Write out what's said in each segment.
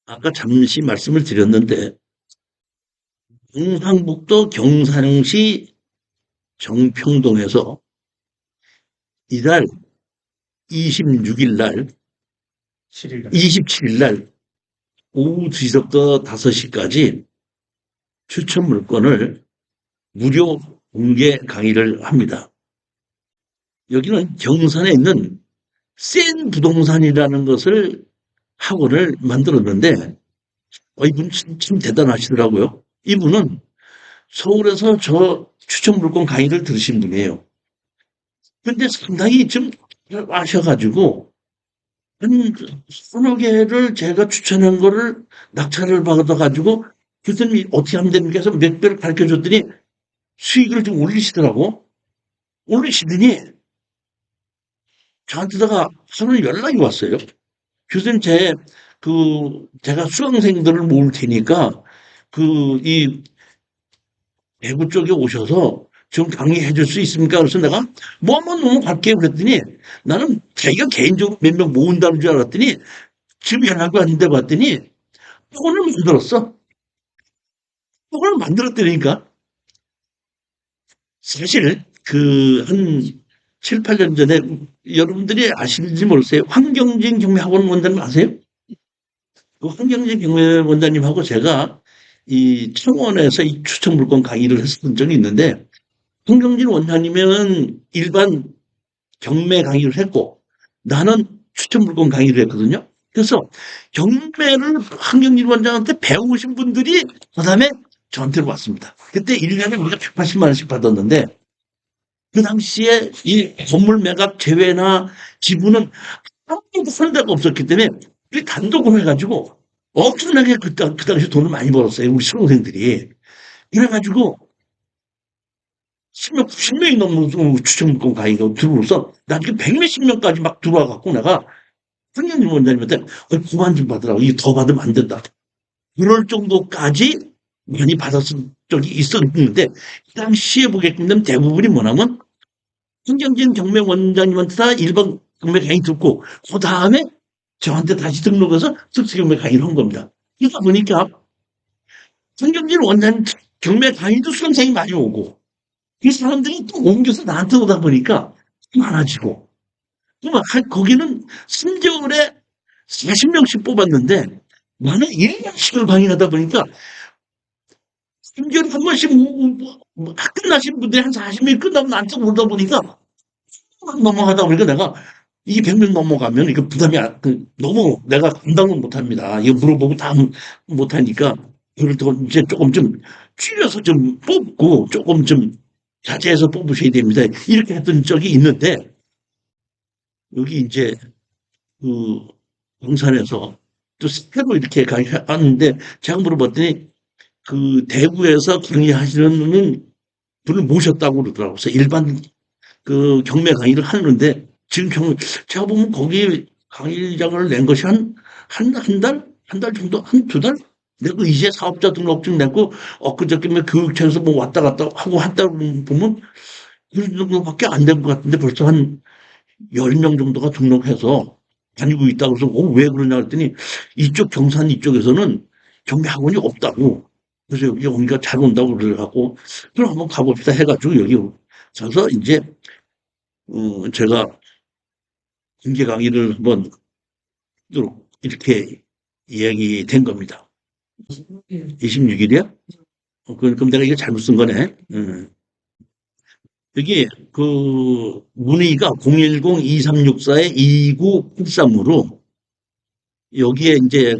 아까 잠시 말씀을 드렸는데 경상북도 경산시 정평동에서 이달 26일 날, 7일날. 27일 날 오후 2시부터 5시까지 추천 물건을 무료 공개 강의를 합니다. 여기는 경산에 있는 센 부동산이라는 것을 학원을 만들었는데 이분 참 대단하시더라고요. 이분은 서울에서 저 추천 물건 강의를 들으신 분이에요. 근데 상당히 좀 아셔가지고 한 서너 개를 제가 추천한 거를 낙찰을 받아가지고 교수님이 어떻게 하면 됩니까 해서 몇 배를 가르쳐 줬더니 수익을 좀 올리시더라고. 올리시더니 저한테다가 하루 연락이 왔어요. 교수님 제가 수강생들을 모을 테니까 이 대구 쪽에 오셔서 좀 강의해 줄 수 있습니까? 그래서 내가 뭐 한번 넘어갈게요 그랬더니 나는 자기가 개인적으로 몇 명 모은다는 줄 알았더니 지금 연락이 왔는데 봤더니 학원을 만들었어. 학원을 만들었다니까. 사실 한 7, 8년 전에 여러분들이 아시는지 모르겠어요. 황경진 경매학원 원장님 아세요? 그 황경진 경매원장님하고 제가 이 청원에서 이 추천 물건 강의를 했었던 적이 있는데 황경진 원장님은 일반 경매 강의를 했고 나는 추천 물건 강의를 했거든요. 그래서 경매를 황경진 원장한테 배우신 분들이 그다음에 저한테로 왔습니다. 그때 1년에 우리가 180만 원씩 받았는데 그 당시에 이 건물 매각 제외나 지분은 아무도 산 데가 없었기 때문에 우리 단독으로 해가지고 엄청나게 그 당시 돈을 많이 벌었어요. 우리 수험생들이. 그래가지고 10명, 90명이 넘는 추천권 강의가 들어오면서 나중에 100몇십 명까지 막 들어와갖고 내가 상경님 원장님한테 그만 좀 받으라고. 이게 더 받으면 안 된다. 그럴 정도까지 많이 받았을 적이 있었는데 그 당시에 보게끔 되면 대부분이 뭐냐면 신경진 경매 원장님한테 다 일반 경매 강의 듣고 그 다음에 저한테 다시 등록해서 특수 경매 강의를 한 겁니다. 그러다 보니까 신경진 원장님 경매 강의도 수강생이 많이 오고 이 사람들이 또 옮겨서 나한테 오다 보니까 많아지고 거기는 3개월에 40명씩 뽑았는데 나는 1년씩을 강의하다 보니까 3개월에 한 번씩 끝나신 분들이 한 40명이 끝나고 나한테 오다 보니까 넘어가다 보니까 내가 이게 100명 넘어가면 이거 부담이 너무 내가 감당을 못 합니다. 이거 물어보고 다 못 하니까 이걸 더 이제 조금 좀 줄여서 좀 뽑고 조금 좀 자제해서 뽑으셔야 됩니다. 이렇게 했던 적이 있는데 여기 이제 그 광산에서 또 새로 이렇게 강의하는데 제가 물어봤더니 그 대구에서 강의하시는 분을 모셨다고 그러더라고요. 그래서 일반 그 경매 강의를 하는데 지금 제가 보면 거기 강의장을 낸 것이 한 달? 한 달 정도? 한 두 달? 내가 이제 사업자 등록증 내고 엊그저께 교육청에서 뭐 왔다 갔다 하고 한 달 보면 그 정도밖에 안 된 것 같은데 벌써 한 10명 정도가 등록해서 다니고 있다고 해서 왜 그러냐 그랬더니 이쪽 경산 이쪽에서는 경매 학원이 없다고. 그래서 여기 오니까 잘 온다고 그래갖고 그럼 한번 가봅시다 해가지고 여기 가서 이제 제가 공개 강의를 한번 이렇게 이야기된 겁니다. 26일이야? 그럼 내가 이거 잘못 쓴 거네. 여기 문의가 010-2364-2983으로 여기에 이제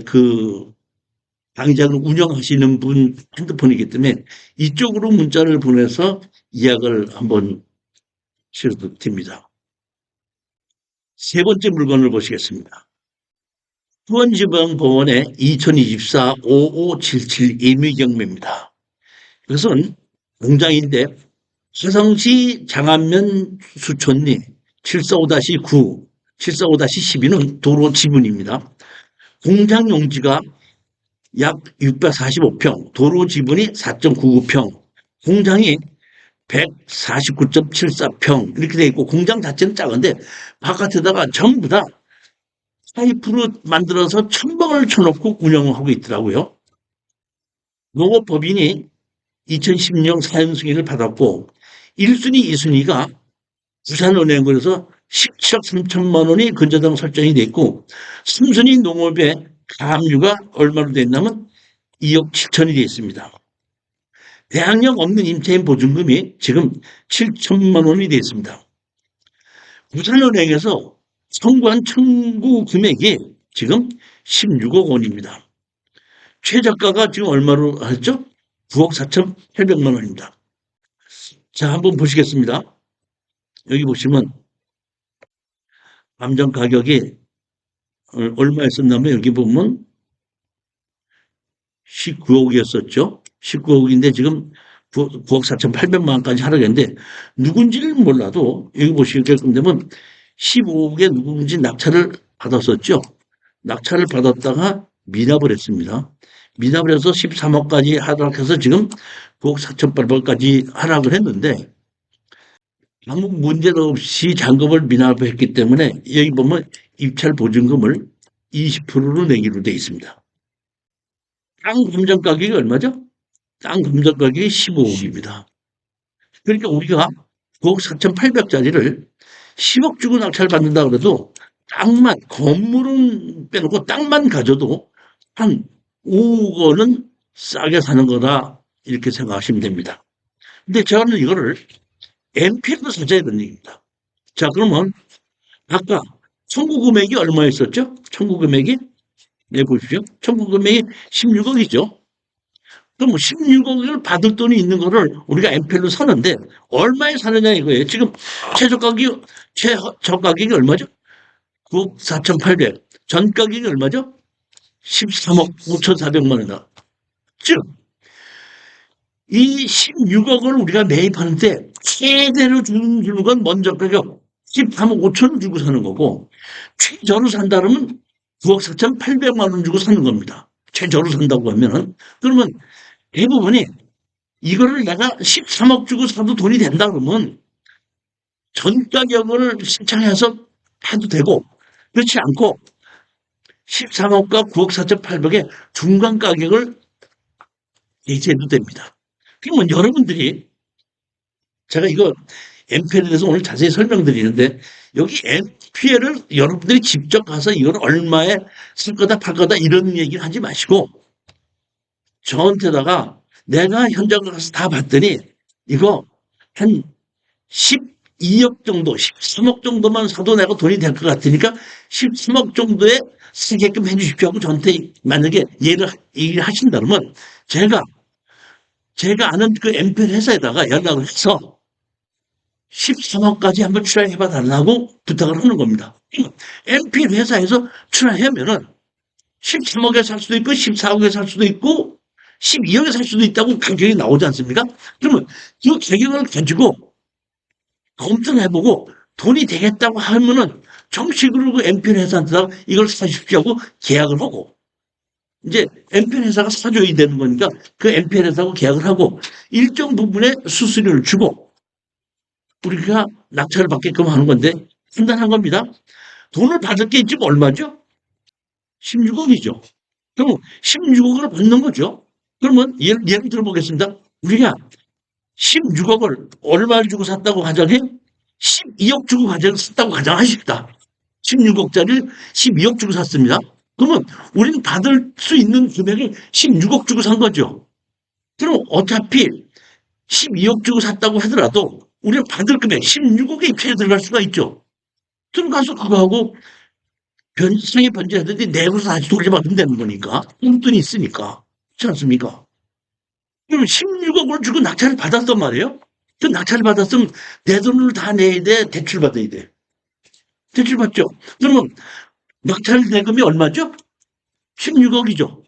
강의장을 운영하시는 분 핸드폰이기 때문에 이쪽으로 문자를 보내서 예약을 한번 드립니다. 세 번째 물건을 보시겠습니다. 수원지방법원의 2024-5577 임의경매입니다. 이것은 공장인데 화성시 장안면 수촌리 745-9, 745-12는 도로 지분입니다. 공장 용지가 약 645평, 도로 지분이 4.99평, 공장이 149.74평 이렇게 돼 있고 공장 자체는 작은데 바깥에다가 전부 다 파이프로 만들어서 천방을 쳐놓고 운영하고 있더라고요. 농업법인이 2016년 사연 승인을 받았고 1순위, 2순위가 부산은행으로서 17억 3천만 원이 근저당 설정이 됐고 3순위 농업의 가압류가 얼마로 됐냐면 2억 7천이 되어 있습니다. 대항력 없는 임차인 보증금이 지금 7천만 원이 되어 있습니다. 부산은행에서 청구한 청구 금액이 지금 16억 원입니다. 최저가가 지금 얼마로 하죠? 9억 4,800만 원입니다. 자, 한번 보시겠습니다. 여기 보시면 감정 가격이 얼마였었냐면 여기 보면 19억이었었죠. 19억인데 지금 9억 4,800만 원까지 하락했는데 누군지는 몰라도 여기 보시게끔 되면 15억에 누군지 낙찰을 받았었죠. 낙찰을 받았다가 미납을 했습니다. 미납을 해서 13억까지 하락해서 지금 9억 4,800원까지 하락을 했는데 아무 문제도 없이 잔금을 미납했기 때문에 여기 보면 입찰 보증금을 20%로 내기로 되어 있습니다. 땅 감정 가격이 얼마죠? 땅 감정 가격이 15억입니다. 그러니까 우리가 9억 4,800짜리를 10억 주고 낙찰 받는다 그래도 땅만, 건물은 빼놓고 땅만 가져도 한 5억 원은 싸게 사는 거다. 이렇게 생각하시면 됩니다. 근데 저는 이거를 MP로 사자야 되는 얘기입니다. 자, 그러면 아까 청구 금액이 얼마였었죠? 청구 금액이? 네, 보십시오. 청구 금액이 16억이죠. 그럼 16억을 받을 돈이 있는 거를 우리가 MP로 사는데 얼마에 사느냐 이거예요. 지금 최저 가격이 얼마죠? 9억 4,800. 전 가격이 얼마죠? 13억 5,400만 원이다. 즉, 이 16억을 우리가 매입하는데 최대로 주는 건 먼저 가격 13억 5천 주고 사는 거고 최저로 산다면 9억 4,800만 원 주고 사는 겁니다. 최저로 산다고 하면은 그러면 대부분이 이거를 내가 13억 주고 사도 돈이 된다 그러면 전 가격을 신청해서 해도 되고 그렇지 않고 13억과 9억 4,800의 중간 가격을 제시해도 됩니다. 그러면 여러분들이 제가 이거 MPL에 대해서 오늘 자세히 설명드리는데 여기 MPL을 여러분들이 직접 가서 이걸 얼마에 쓸 거다 팔 거다 이런 얘기를 하지 마시고 저한테다가 내가 현장을 가서 다 봤더니 이거 한 12억 정도, 13억 정도만 사도 내가 돈이 될 것 같으니까 13억 정도에 쓰게끔 해주십시오 하고 저한테 만약에 얘기를 하신다 그러면 제가 아는 그 MPL 회사에다가 연락을 해서 13억까지 한번 출하해봐 달라고 부탁을 하는 겁니다. MPL 회사에서 출하하면은 13억에 살 수도 있고 14억에 살 수도 있고 12억에 살 수도 있다고 가격이 나오지 않습니까? 그러면 그 가격을 가지고 검토를 해보고 돈이 되겠다고 하면은 정식으로 그 MPL 회사한테 이걸 사십시오 하고 계약을 하고 이제 MPL 회사가 사줘야 되는 거니까 그 MPL 회사하고 계약을 하고 일정 부분의 수수료를 주고 우리가 낙찰을 받게끔 하는 건데 판단한 겁니다. 돈을 받을 게 지금 얼마죠? 16억이죠. 그럼 16억을 받는 거죠. 그러면 예를 들어보겠습니다. 우리가 16억을 얼마를 주고 샀다고 가정해? 12억 주고 샀다고 가정하십시다. 16억짜리를 12억 주고 샀습니다. 그러면 우리는 받을 수 있는 금액을 16억 주고 산 거죠. 그럼 어차피 12억 주고 샀다고 하더라도 우리는 받을 금액 16억에 입찰에 들어갈 수가 있죠. 들어가서 그거하고 상해 변제하든지 내고서 다시 돌려받으면 되는 거니까. 용돈이 있으니까. 그렇지 않습니까? 그럼 16억을 주고 낙찰을 받았단 말이에요. 그 낙찰을 받았으면 내 돈을 다 내야 돼, 대출 받아야 돼. 대출 받죠. 그러면 낙찰 대금이 얼마죠? 16억이죠.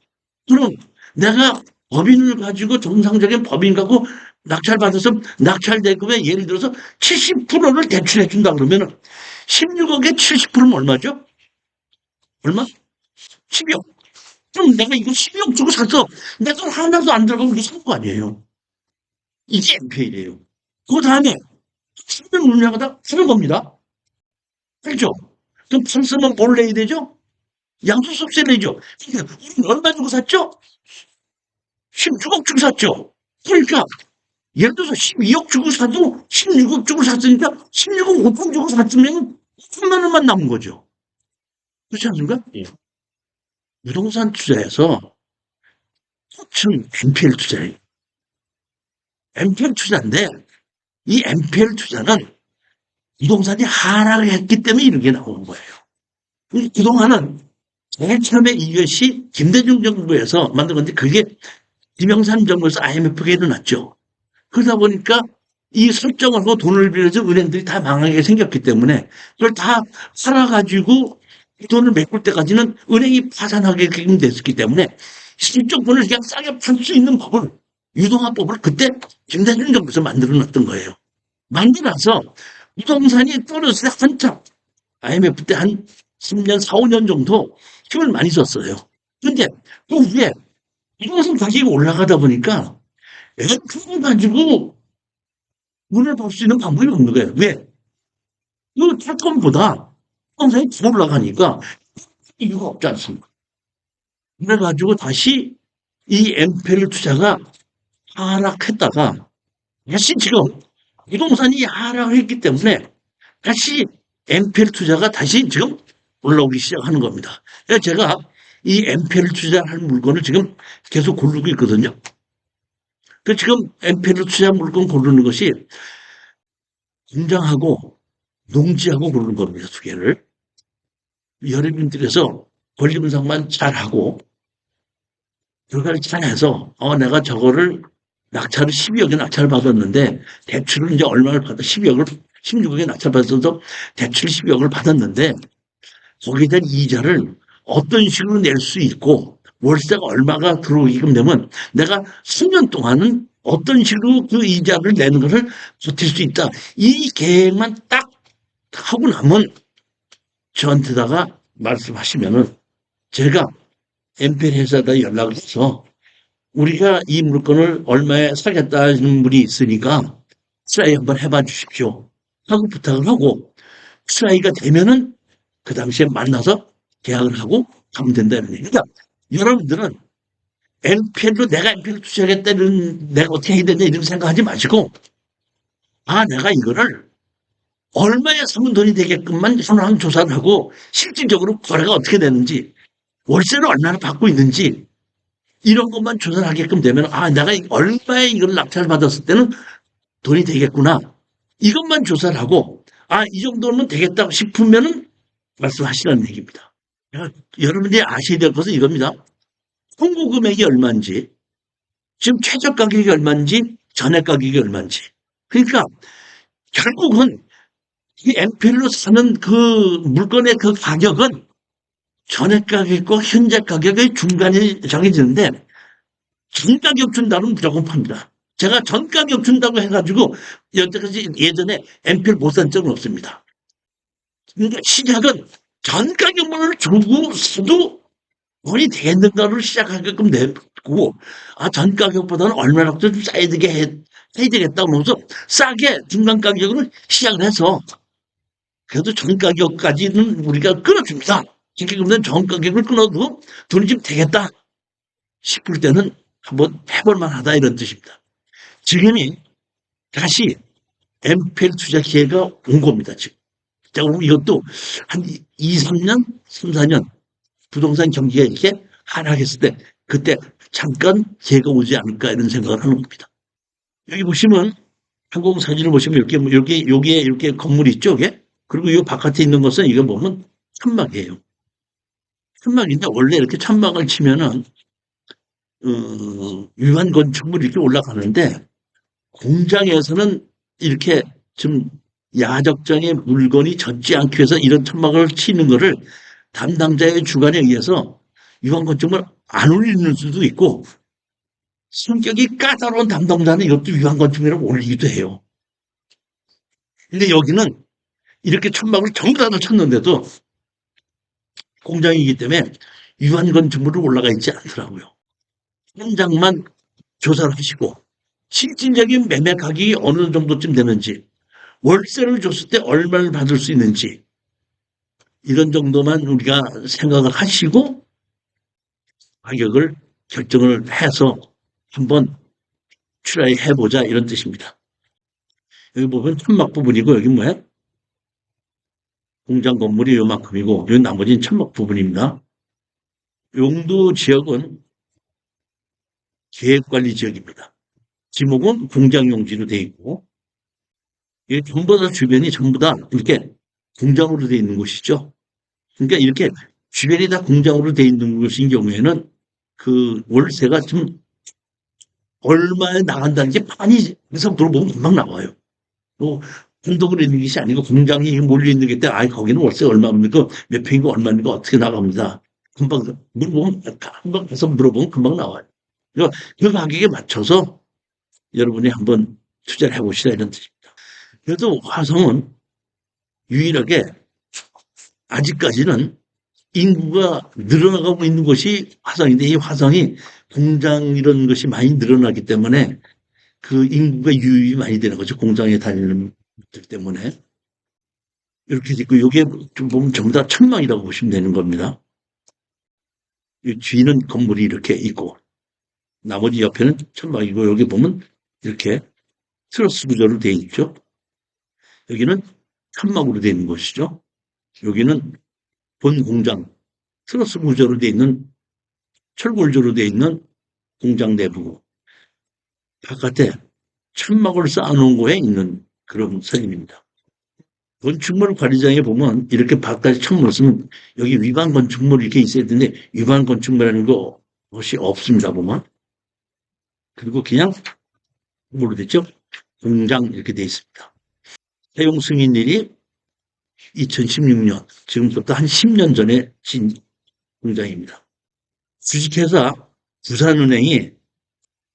그럼 내가 법인을 가지고 정상적인 법인 갖고 낙찰 받아서 낙찰 대금에 예를 들어서 70%를 대출해 준다 그러면 16억에 70%면 얼마죠? 얼마? 12억. 그럼 내가 이거 12억 주고 샀어. 내 돈 하나도 안 들어가고 이거 산 거 아니에요. 이게 MPL이에요. 그 다음에 수면 운영하다 하는 겁니다. 그렇죠? 그럼 판서만 뭘 내야 되죠? 양도소득세 내죠. 그러니까 우리는 얼마 주고 샀죠? 16억 주고 샀죠. 그러니까 예를 들어서 12억 주고 사도 16억 주고 샀으니까 16억 5천 주고 샀으면 5천만 원만 남은 거죠. 그렇지 않습니까? 예. 부동산 투자에서 층 NPL 투자예요. NPL 투자인데 이 NPL 투자는 부동산이 하락을 했기 때문에 이런 게 나오는 거예요. 그동안은 제일 처음에 이것이 김대중 정부에서 만든 건데 그게 김영삼 정부에서 IMF가 일어났죠. 그러다 보니까 이 설정을 하고 돈을 빌려서 은행들이 다 망하게 생겼기 때문에 그걸 다 팔아가지고 돈을 메꿀 때까지는 은행이 파산하게 됐었기 때문에 실적분을 그냥 싸게 팔 수 있는 법을 유동화법을 그때 김대중 정부에서 만들어 놨던 거예요. 만들어서 부동산이 떨어졌을 때 한참 IMF 때 한 10년, 4, 5년 정도 힘을 많이 썼어요. 근데 그 위에 부동산 가격이 올라가다 보니까 FM을 가지고 문을 볼 수 있는 방법이 없는 거예요. 왜? 이 채권보다 부동산이 더 올라가니까 이유가 없지 않습니까? 그래가지고 다시 이 MPL 투자가 하락했다가 다시 지금 부동산이 하락을 했기 때문에 다시 MPL 투자가 다시 지금 올라오기 시작하는 겁니다. 그래서 제가 이 MPL 투자할 물건을 지금 계속 고르고 있거든요. 그 지금 MPL 투자 물건 고르는 것이 공장하고 농지하고 고르는 겁니다. 두 개를. 여러분들께서 권리분석만 잘하고 결과를 잘해서 내가 저거를 낙찰을 12억에 낙찰을 받았는데 대출을 이제 얼마를 받아 12억을 16억에 낙찰 받아서 대출 12억을 받았는데 거기에 대한 이자를 어떤 식으로 낼 수 있고 월세가 얼마가 들어오게끔 되면 내가 10년 동안은 어떤 식으로 그 이자를 내는 것을 버틸 수 있다. 이 계획만 딱 하고 나면 저한테다가 말씀하시면은 제가 엠페리 회사에다 연락을 해서 우리가 이 물건을 얼마에 사겠다는 분이 있으니까 트라이 한번 해봐 주십시오 하고 부탁을 하고 트라이가 되면은 그 당시에 만나서 계약을 하고 가면 된다는 얘기죠. 그러니까 여러분들은 NPL로 내가 NPL 투자하겠다는 내가 어떻게 해야 되냐 이런 생각하지 마시고 내가 이거를 얼마에 사면 돈이 되게끔만 현황 조사를 하고 실질적으로 거래가 어떻게 되는지 월세를 얼마나 받고 있는지 이런 것만 조사를 하게끔 되면 내가 얼마에 이걸 낙찰을 받았을 때는 돈이 되겠구나 이것만 조사를 하고 이 정도는 되겠다고 싶으면은 말씀하시라는 얘기입니다. 여러분들이 아셔야 될 것은 이겁니다. 청구 금액이 얼마인지 지금 최저 가격이 얼마인지 전액 가격이 얼마인지 그러니까 결국은 이 MPL로 사는 그 물건의 그 가격은 전액 가격과 현재 가격의 중간이 정해지는데 전 가격 준다면 무조건 팝니다. 제가 전 가격 준다고 해가지고 여태까지 예전에 MPL 못 산 적은 없습니다. 그러니까 시작은 전 가격을 주고 사도 돈이 되겠는가를 시작하게끔 되고 전 가격보다는 얼마나 좀 싸야 되겠다고 하면서 싸게 중간 가격으로 시작을 해서 그래도 전 가격까지는 우리가 끊어줍니다. 그러면 전 가격을 끊어도 돈이 좀 되겠다 싶을 때는 한번 해볼만 하다 이런 뜻입니다. 지금이 다시 MPL 투자 기회가 온 겁니다. 지금. 자, 그럼 이것도 한 2, 3년, 3, 4년 부동산 경기가 이렇게 하락했을 때 그때 잠깐 기회가 오지 않을까 이런 생각을 하는 겁니다. 여기 보시면 항공 사진을 보시면 이렇게 건물이 있죠, 이게? 그리고 이 바깥에 있는 것은 이거 보면 천막이에요. 천막인데 원래 이렇게 천막을 치면은 위반 건축물이 이렇게 올라가는데 공장에서는 이렇게 좀 야적장의 물건이 젖지 않기 위해서 이런 천막을 치는 거를 담당자의 주관에 의해서 위반 건축물 안 올리는 수도 있고 성격이 까다로운 담당자는 이것도 위반 건축물이라고 올리기도 해요. 근데 여기는 이렇게 천막을 전부 다 쳤는데도 공장이기 때문에 위반 건축물은 올라가 있지 않더라고요. 현장만 조사를 하시고 실질적인 매매 가격이 어느 정도쯤 되는지 월세를 줬을 때 얼마를 받을 수 있는지 이런 정도만 우리가 생각을 하시고 가격을 결정을 해서 한번 트라이 해보자 이런 뜻입니다. 여기 보면 천막 부분이고 여기 뭐야? 공장 건물이 요만큼이고 여기 나머지는 천막 부분입니다. 용도 지역은 계획관리 지역입니다. 지목은 공장 용지로 되어 있고 이 전부 다 주변이 전부 다 이렇게 공장으로 되어 있는 곳이죠. 그러니까 이렇게 주변이 다 공장으로 되어 있는 곳인 경우에는 그 월세가 좀 얼마에 나간다는 게 많이 그래서 물어보면 금방 나와요. 뭐 한독으로 있는 것이 아니고 공장이 몰려 있는 게 때문에 아 거기는 월세 얼마입니까? 몇 평이고 얼마입니까? 어떻게 나갑니다. 금방 물어보면 금방 가서 물어보면 금방 나와요. 그러니까 그 가격에 맞춰서 여러분이 한번 투자를 해보시라 이런 뜻입니다. 그래도 화성은 유일하게 아직까지는 인구가 늘어나가고 있는 곳이 화성인데 이 화성이 공장 이런 것이 많이 늘어나기 때문에 그 인구가 유입이 많이 되는 거죠. 공장에 다니는 분들 때문에. 이렇게 있고 이게 좀 보면 전부 다 천막이라고 보시면 되는 겁니다. 이 뒤는 건물이 이렇게 있고 나머지 옆에는 천막이고 여기 보면 이렇게 트러스 구조로 되어 있죠. 여기는 천막으로 되어 있는 곳이죠. 여기는 본 공장 트러스 구조로 되어 있는 철골조로 되어 있는 공장 내부고 바깥에 천막을 쌓아놓은 거에 있는 그런 사진입니다. 건축물 관리장에 보면 이렇게 바깥에 천막을 쓰면 여기 위반 건축물이 이렇게 있어야 되는데 위반 건축물이라는 것이 없습니다 보면. 그리고 그냥 뭐로 됐죠? 공장 이렇게 돼 있습니다. 사용 승인일이 2016년 지금부터 한 10년 전에 진 공장입니다. 주식회사 부산은행이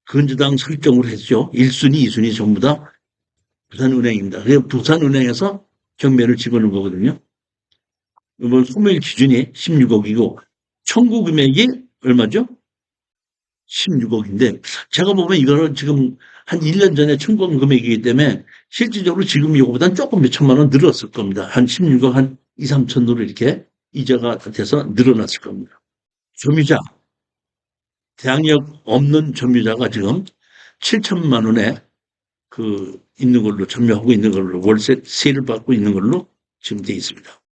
근저당 설정을 했죠. 1순위, 2순위 전부 다 부산은행입니다. 그래서 부산은행에서 경매를 집어넣은 거거든요. 이번 소멸 기준이 16억이고 청구 금액이 얼마죠? 16억인데 제가 보면 이거는 지금 한 1년 전에 청구한 금액이기 때문에 실질적으로 지금 이거보다는 조금 몇 천만 원 늘었을 겁니다. 한 16억 한 2, 3천으로 이렇게 이자가 돼서 늘어났을 겁니다. 점유자, 대항력 없는 점유자가 지금 7천만 원에 그 있는 걸로 점유하고 있는 걸로 월세 세를 받고 있는 걸로 지금 돼 있습니다.